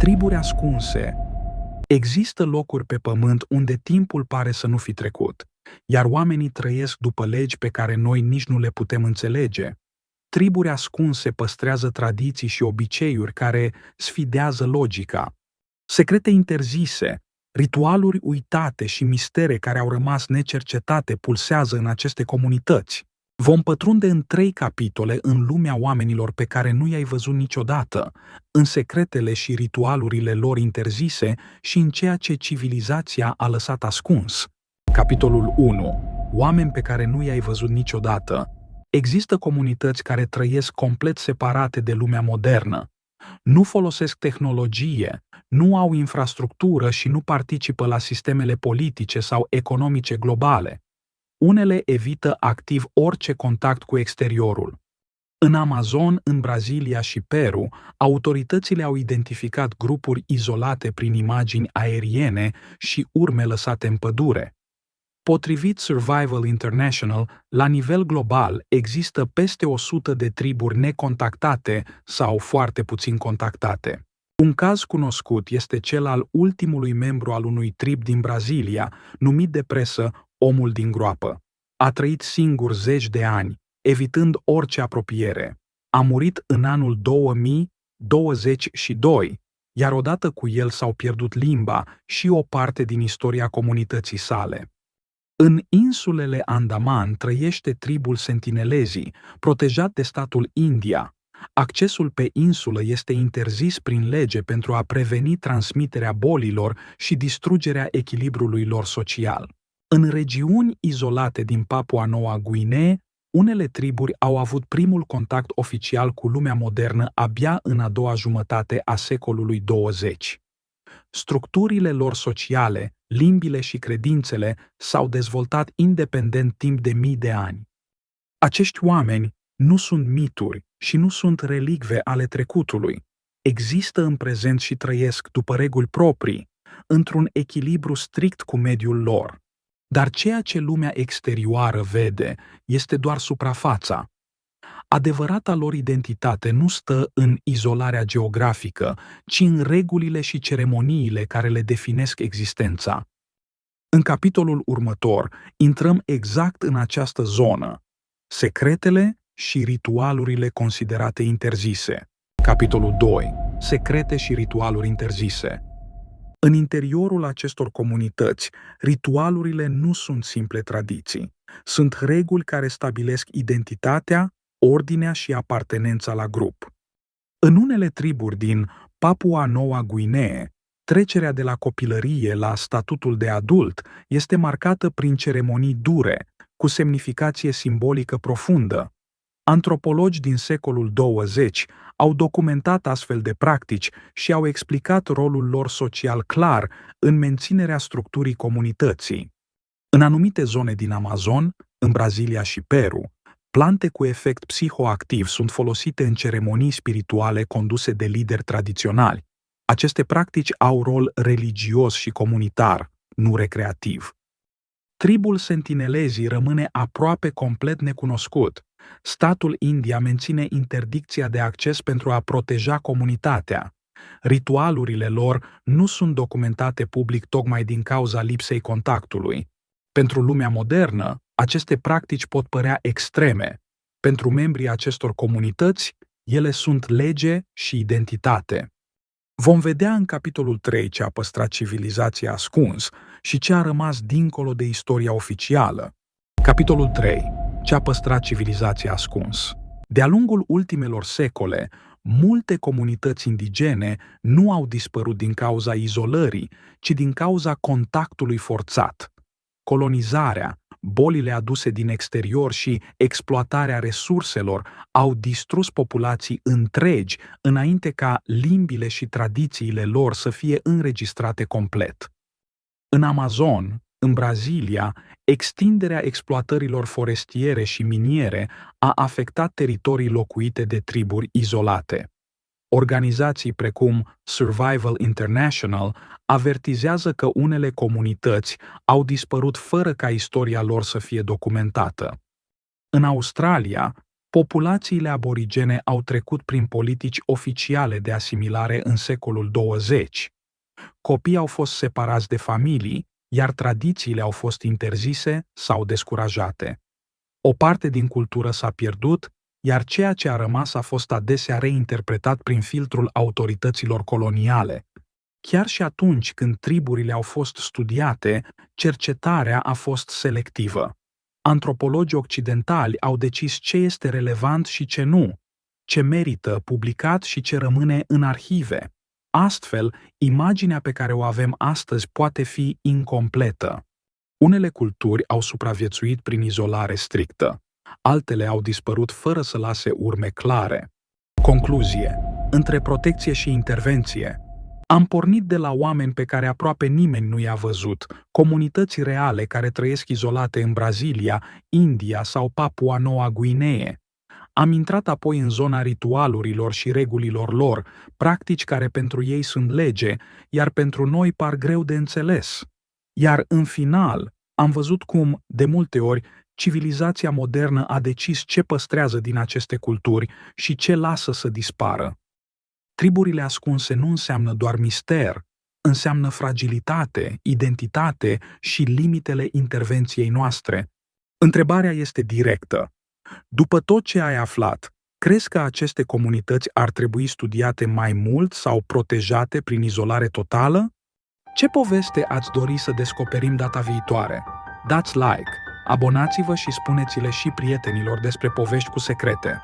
Triburi ascunse. Există locuri pe pământ unde timpul pare să nu fi trecut, iar oamenii trăiesc după legi pe care noi nici nu le putem înțelege. Triburi ascunse păstrează tradiții și obiceiuri care sfidează logica. Secrete interzise, ritualuri uitate și mistere care au rămas necercetate pulsează în aceste comunități. Vom pătrunde în 3 capitole în lumea oamenilor pe care nu i-ai văzut niciodată, în secretele și ritualurile lor interzise și în ceea ce civilizația a lăsat ascuns. Capitolul 1. Oameni pe care nu i-ai văzut niciodată. Există comunități care trăiesc complet separate de lumea modernă. Nu folosesc tehnologie, nu au infrastructură și nu participă la sistemele politice sau economice globale. Unele evită activ orice contact cu exteriorul. În Amazon, în Brazilia și Peru, autoritățile au identificat grupuri izolate prin imagini aeriene și urme lăsate în pădure. Potrivit Survival International, la nivel global există peste 100 de triburi necontactate sau foarte puțin contactate. Un caz cunoscut este cel al ultimului membru al unui trib din Brazilia, numit de presă omul din groapă. A trăit singur 10 de ani, evitând orice apropiere. A murit în anul 2022, iar odată cu el s-au pierdut limba și o parte din istoria comunității sale. În insulele Andaman trăiește tribul sentinelezii, protejat de statul India. Accesul pe insulă este interzis prin lege pentru a preveni transmiterea bolilor și distrugerea echilibrului lor social. În regiuni izolate din Papua Noua Guinee, unele triburi au avut primul contact oficial cu lumea modernă abia în a doua jumătate a secolului 20. Structurile lor sociale, limbile și credințele s-au dezvoltat independent timp de mii de ani. Acești oameni nu sunt mituri și nu sunt relicve ale trecutului. Există în prezent și trăiesc după reguli proprii, într-un echilibru strict cu mediul lor. Dar ceea ce lumea exterioară vede este doar suprafața. Adevărata lor identitate nu stă în izolarea geografică, ci în regulile și ceremoniile care le definesc existența. În capitolul următor, intrăm exact în această zonă, secretele și ritualurile considerate interzise. Capitolul 2. Secrete și ritualuri interzise. În interiorul acestor comunități, ritualurile nu sunt simple tradiții. Sunt reguli care stabilesc identitatea, ordinea și apartenența la grup. În unele triburi din Papua Noua Guinee, trecerea de la copilărie la statutul de adult este marcată prin ceremonii dure, cu semnificație simbolică profundă. Antropologi din secolul 20 au documentat astfel de practici și au explicat rolul lor social clar în menținerea structurii comunității. În anumite zone din Amazon, în Brazilia și Peru, plante cu efect psihoactiv sunt folosite în ceremonii spirituale conduse de lideri tradiționali. Aceste practici au rol religios și comunitar, nu recreativ. Tribul sentinelezii rămâne aproape complet necunoscut. Statul India menține interdicția de acces pentru a proteja comunitatea. Ritualurile lor nu sunt documentate public tocmai din cauza lipsei contactului. Pentru lumea modernă, aceste practici pot părea extreme. Pentru membrii acestor comunități, ele sunt lege și identitate. Vom vedea în capitolul 3 ce a păstrat civilizația ascuns și ce a rămas dincolo de istoria oficială. Capitolul 3. Ce a păstrat civilizația ascuns. De-a lungul ultimelor secole, multe comunități indigene nu au dispărut din cauza izolării, ci din cauza contactului forțat. Colonizarea, bolile aduse din exterior și exploatarea resurselor au distrus populații întregi înainte ca limbile și tradițiile lor să fie înregistrate complet. În Amazon, în Brazilia, extinderea exploatărilor forestiere și miniere a afectat teritorii locuite de triburi izolate. Organizații precum Survival International avertizează că unele comunități au dispărut fără ca istoria lor să fie documentată. În Australia, Populațiile aborigene au trecut prin politici oficiale de asimilare în secolul 20. Copiii au fost separați de familii, iar tradițiile au fost interzise sau descurajate. O parte din cultură s-a pierdut, iar ceea ce a rămas a fost adesea reinterpretat prin filtrul autorităților coloniale. Chiar și atunci când triburile au fost studiate, cercetarea a fost selectivă. Antropologii occidentali au decis ce este relevant și ce nu, ce merită publicat și ce rămâne în arhive. Astfel, imaginea pe care o avem astăzi poate fi incompletă. Unele culturi au supraviețuit prin izolare strictă, altele au dispărut fără să lase urme clare. Concluzie: între protecție și intervenție. Am pornit de la oameni pe care aproape nimeni nu i-a văzut, comunități reale care trăiesc izolate în Brazilia, India sau Papua Noua Guinee. Am intrat apoi în zona ritualurilor și regulilor lor, practici care pentru ei sunt lege, iar pentru noi par greu de înțeles. Iar în final, am văzut cum, de multe ori, civilizația modernă a decis ce păstrează din aceste culturi și ce lasă să dispară. Triburile ascunse nu înseamnă doar mister, înseamnă fragilitate, identitate și limitele intervenției noastre. Întrebarea este directă. După tot ce ai aflat, crezi că aceste comunități ar trebui studiate mai mult sau protejate prin izolare totală? Ce poveste ați dori să descoperim data viitoare? Dați like, abonați-vă și spuneți-le și prietenilor despre Povești cu Secrete.